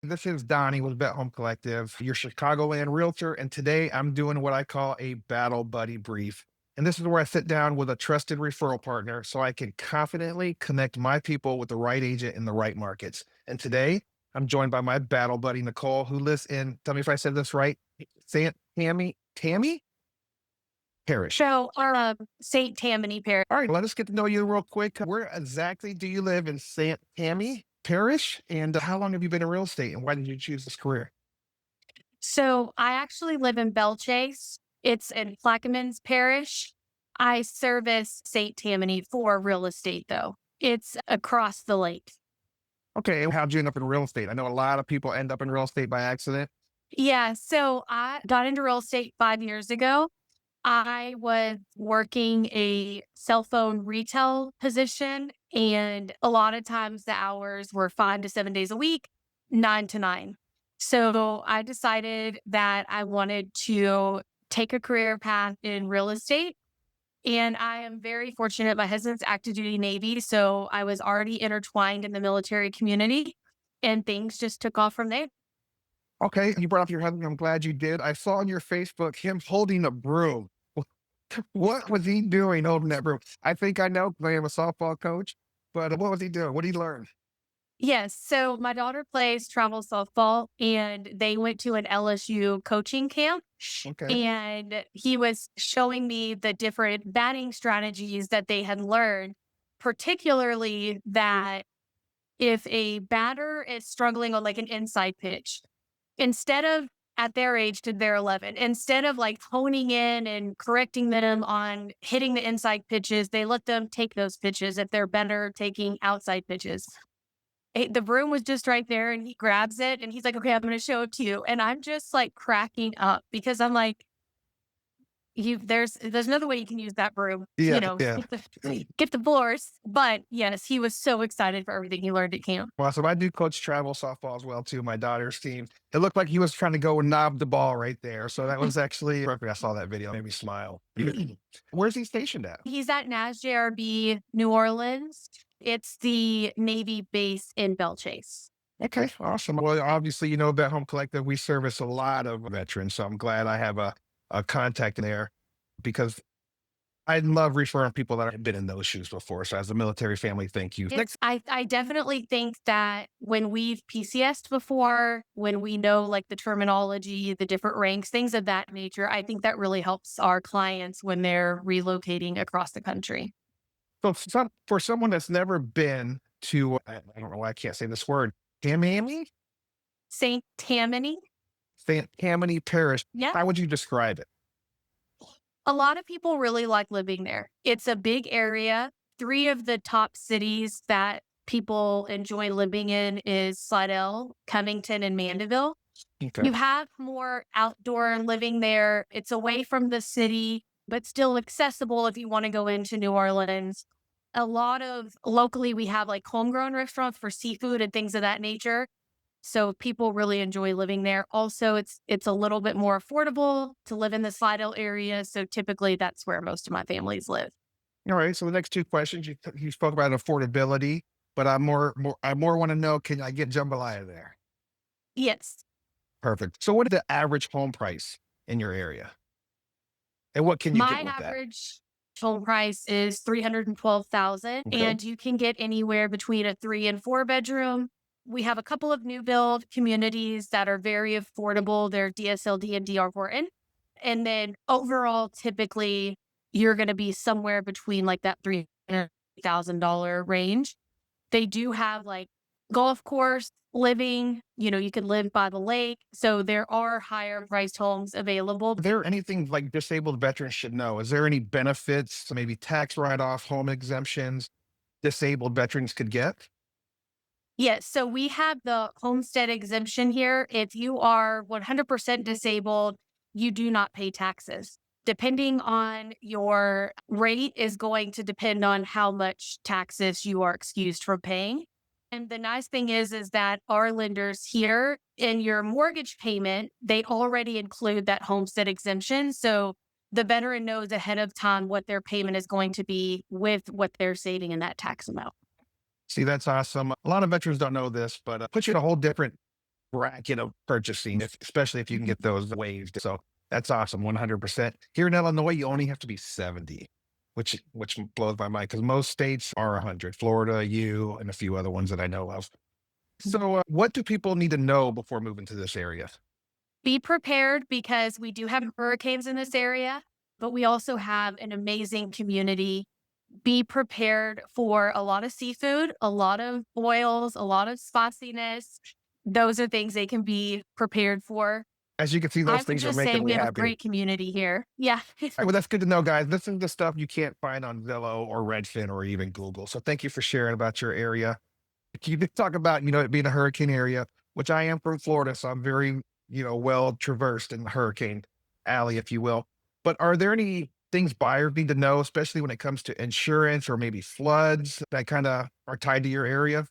This is Donnie with Bet Home Collective, your Chicagoland realtor, and today I'm doing what I call a battle buddy brief. And this is where I sit down with a trusted referral partner so I can confidently connect my people with the right agent in the right markets. And today I'm joined by my battle buddy Nicole, who lives in, tell me if I said this right, St. Tammy Parish. So, St. Tammany Parish. All right, let us get to know you real quick. Where exactly do you live in St. Tammy Parish? And how long have you been in real estate and why did you choose this career? So, I actually live in Belchase. It's in Plaquemines Parish. I service St. Tammany for real estate, though. It's across the lake. Okay, and how'd you end up in real estate? I know a lot of people end up in real estate by accident. Yeah, so I got into real estate 5 years ago. I was working a cell phone retail position, and a lot of times the hours were 5 to 7 days a week, 9 to 9. So I decided that I wanted to take a career path in real estate. And I am very fortunate. My husband's active duty Navy. So I was already intertwined in the military community, and things just took off from there. Okay, you brought up your husband. I'm glad you did. I saw on your Facebook him holding a broom. What was he doing holding that broom? I think I know 'cause I am a softball coach, but what was he doing? What did he learn? Yes. So my daughter plays travel softball, and they went to an LSU coaching camp. Okay. And he was showing me the different batting strategies that they had learned, particularly that if a batter is struggling on like an inside pitch, instead of at their age to their 11, instead of like honing in and correcting them on hitting the inside pitches, they let them take those pitches if they're better taking outside pitches. The broom was just right there and he grabs it and he's like, "Okay, I'm gonna show it to you." And I'm just like cracking up because I'm like, there's another way you can use that broom, Yeah, yeah. get the floors. But yes, he was so excited for everything he learned at camp. Awesome. I do coach travel softball as well too. My daughter's team. It looked like he was trying to go and knob the ball right there. So that was actually perfect. I saw that video. It made me smile. Where's he stationed at? He's at NASJRB New Orleans. It's the Navy base in Belchase. Okay, awesome. Well, obviously, you know, about Home Collective, we service a lot of veterans. So I'm glad I have a contact there because I love referring people that have been in those shoes before. So as a military family, thank you. It's I definitely think that when we've PCS'd before, when we know like the terminology, the different ranks, things of that nature, I think that really helps our clients when they're relocating across the country. So for someone that's never been to, I don't know why I can't say this word, Tammany, St. Tammany? Tammany Parish, Yeah. how would you describe it? A lot of people really like living there. It's a big area. Three of the top cities that people enjoy living in is Slidell, Covington, and Mandeville. Okay. You have more outdoor living there. It's away from the city, but still accessible if you want to go into New Orleans. A lot of locally, we have like homegrown restaurants for seafood and things of that nature. So people really enjoy living there. Also, it's a little bit more affordable to live in the Slidell area. So typically that's where most of my families live. All right. So the next two questions, you spoke about affordability, but I more want to know, can I get jambalaya there? Yes. Perfect. So what is the average home price in your area? And what can you My get with that? average home price is 312,000, Okay. and you can get anywhere between a 3 and 4 bedroom. We have a couple of new build communities that are very affordable. They're DSLD and DR4 in. And then overall, typically you're going to be somewhere between like that $300,000 range. They do have like golf course living, you can live by the lake. So there are higher priced homes available. Is there anything like disabled veterans should know? Is there any benefits, maybe tax write-off, home exemptions disabled veterans could get? Yes. So we have the homestead exemption here. If you are 100% disabled, you do not pay taxes. Depending on your rate is going to depend on how much taxes you are excused from paying. And the nice thing is that our lenders here in your mortgage payment, they already include that homestead exemption. So the veteran knows ahead of time what their payment is going to be with what they're saving in that tax amount. See, that's awesome. A lot of veterans don't know this, but puts you in a whole different bracket of purchasing, especially if you can Mhm. get those waived. So that's awesome, 100%. Here in Illinois, you only have to be 70, which blows my mind because most states are 100. Florida, you, and a few other ones that I know of. So, what do people need to know before moving to this area? Be prepared because we do have hurricanes in this area, but we also have an amazing community. Be prepared for a lot of seafood, a lot of oils, a lot of spiciness. Those are things they can be prepared for. As you can see, I those would things are just say making we me have a happy. great community here. Yeah. All right, well, that's good to know, guys. This is the stuff you can't find on Zillow or Redfin or even Google. So, thank you for sharing about your area. You did talk about, it being a hurricane area, which I am from Florida, so I'm very, well traversed in the hurricane alley, if you will. But are there any things buyers need to know, especially when it comes to insurance or maybe floods that kind of are tied to your area?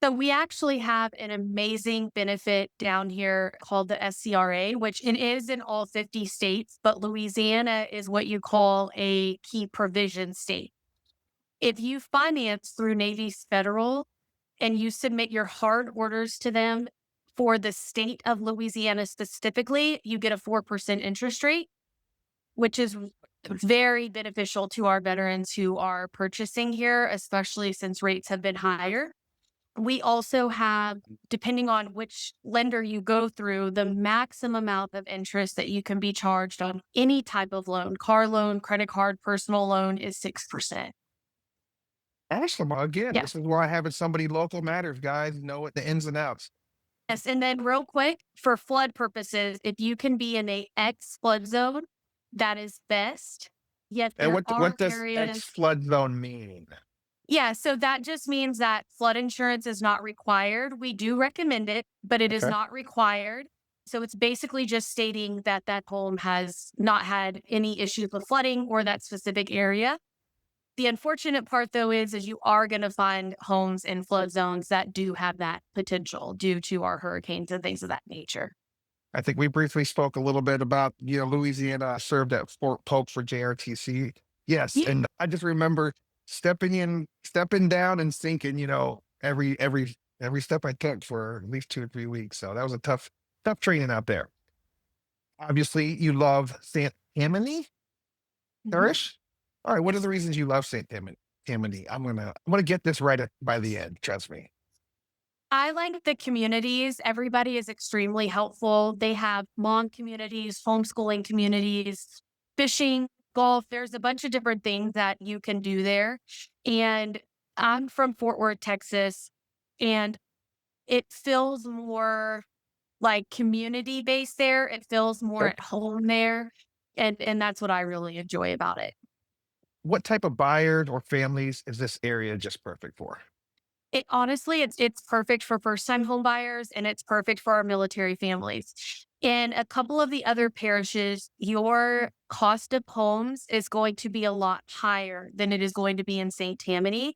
So we actually have an amazing benefit down here called the SCRA, which it is in all 50 states, but Louisiana is what you call a key provision state. If you finance through Navy's Federal and you submit your hard orders to them for the state of Louisiana specifically, you get a 4% interest rate, which is very beneficial to our veterans who are purchasing here, especially since rates have been higher. We also have, depending on which lender you go through, the maximum amount of interest that you can be charged on any type of loan, car loan, credit card, personal loan is 6%. Awesome. Again, Yeah. this is why having somebody local matters, guys. Know what the ins and outs. Yes. And then, real quick, for flood purposes, if you can be in a X flood zone, that is best. Yet And there what are does X areas. flood zone mean? Yeah. So that just means that flood insurance is not required. We do recommend it, but it is Okay. not required. So it's basically just stating that that home has not had any issues with flooding or that specific area. The unfortunate part though is you are going to find homes in flood zones that do have that potential due to our hurricanes and things of that nature. I think we briefly spoke a little bit about, Louisiana served at Fort Polk for JRTC. Yes, Yeah. and I just remember stepping down and sinking, every step I took for at least 2 or 3 weeks. So that was a tough training out there. Obviously, you love St. Tammany Mhm. Parish? All right, what are Yes. the reasons you love Tammany? I'm gonna get this right by the end, trust me. I like the communities. Everybody is extremely helpful. They have mom communities, homeschooling communities, fishing, golf. There's a bunch of different things that you can do there. And I'm from Fort Worth, Texas, and it feels more like community based there. It feels more Okay. at home there. And that's what I really enjoy about it. What type of buyers or families is this area just perfect for? It honestly, it's perfect for first-time home buyers, and it's perfect for our military families. In a couple of the other parishes, your cost of homes is going to be a lot higher than it is going to be in St. Tammany.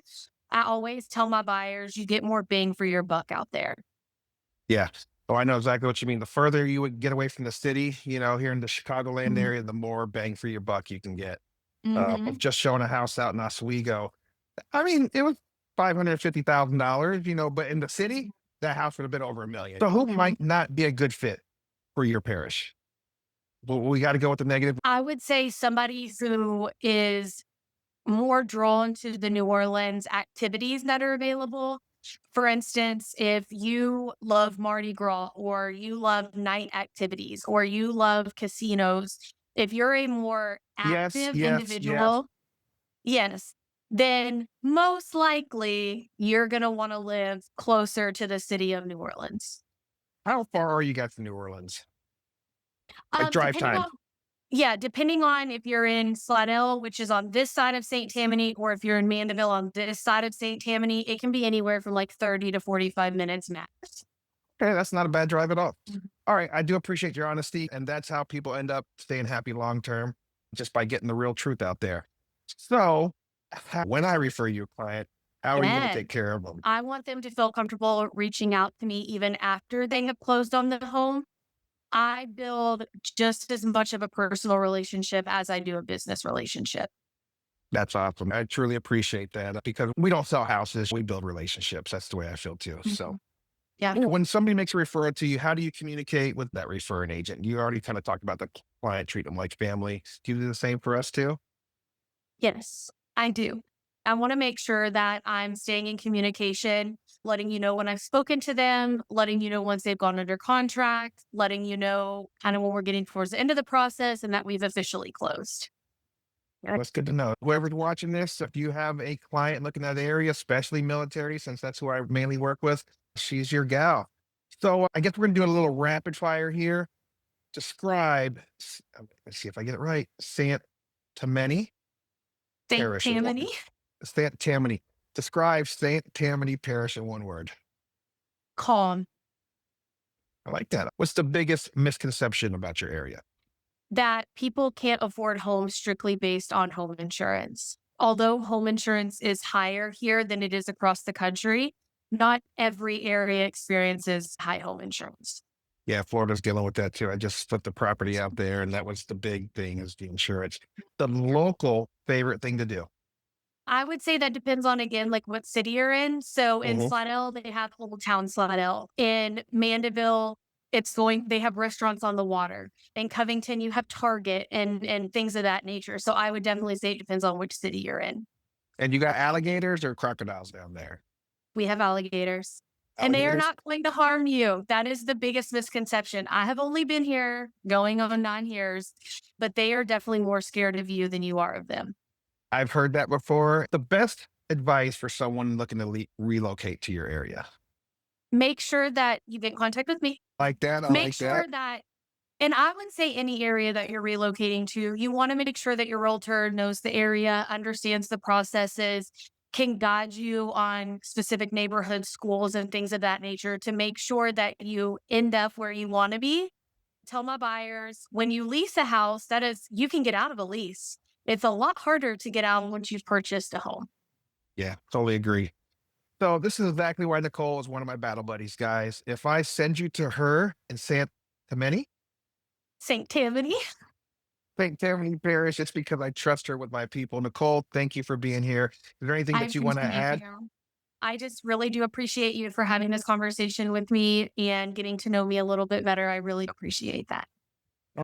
I always tell my buyers, you get more bang for your buck out there. Yeah. Oh, I know exactly what you mean. The further you would get away from the city, here in the Chicagoland Mhm. area, the more bang for your buck you can get. Of Mhm. just showing a house out in Oswego. I mean, it was $550,000, but in the city, that house would have been over 1 million. So who might not be a good fit for your parish? Well, we got to go with the negative. I would say somebody who is more drawn to the New Orleans activities that are available. For instance, if you love Mardi Gras or you love night activities or you love casinos, if you're a more Yes, active yes, yes. individual, yes, then most likely you're going to want to live closer to the city of New Orleans. How far are you guys from New Orleans? Like drive Depending time? on Yeah, depending on if you're in Slidell, which is on this side of St. Tammany, or if you're in Mandeville on this side of St. Tammany, it can be anywhere from like 30 to 45 minutes max. Okay, that's not a bad drive at all. Mhm. All right, I do appreciate your honesty, and that's how people end up staying happy long term, just by getting the real truth out there. So, when I refer you a client, how are you going to And take care of them? I want them to feel comfortable reaching out to me even after they have closed on the home. I build just as much of a personal relationship as I do a business relationship. That's awesome. I truly appreciate that because we don't sell houses, we build relationships. That's the way I feel too. So, Mhm. Yeah. When somebody makes a referral to you, how do you communicate with that referring agent? You already kind of talked about the client, treat them like family. Do you do the same for us too? Yes, I do. I want to make sure that I'm staying in communication, letting you know when I've spoken to them, letting you know once they've gone under contract, letting you know kind of when we're getting towards the end of the process and that we've officially closed. That's good to know. Whoever's watching this, if you have a client looking at the area, especially military, since that's who I mainly work with, she's your gal. So I guess we're gonna do a little rapid fire here. Describe, let's see if I get it right. Saint Tammany Thank Parish in one. Tammany. Saint Tammany. Describe Saint Tammany Parish in one word. Calm. I like that. What's the biggest misconception about your area? That people can't afford homes strictly based on home insurance. Although home insurance is higher here than it is across the country, not every area experiences high home insurance. Yeah, Florida's dealing with that too. I just put the property out there, and that was the big thing is the insurance. The local favorite thing to do. I would say that depends on, again, like what city you're in. So in Mhm. Slidell, they have Old Town Slidell. In Mandeville, they have restaurants on the water. In Covington, you have Target and things of that nature. So I would definitely say it depends on which city you're in. And you got alligators or crocodiles down there? We have alligators, and they are Alligators? not going to harm you. That is the biggest misconception. I have only been here going on 9 years, but they are definitely more scared of you than you are of them. I've heard that before. The best advice for someone looking to relocate to your area. Make sure that you get in contact with me. Like that. I Make like sure that. that And I would say any area that you're relocating to, you want to make sure that your realtor knows the area, understands the processes, can guide you on specific neighborhoods, schools, and things of that nature to make sure that you end up where you want to be. Tell my buyers when you lease a house, that is, you can get out of a lease. It's a lot harder to get out once you've purchased a home. Yeah, totally agree. So this is exactly why Nicole is one of my battle buddies, guys. If I send you to her in San Tammany, St. Tammany, St. Tammany Parish, it's because I trust her with my people. Nicole, thank you for being here. Is there anything I that you want to appreciate add? you. I just really do appreciate you for having this conversation with me and getting to know me a little bit better. I really appreciate that.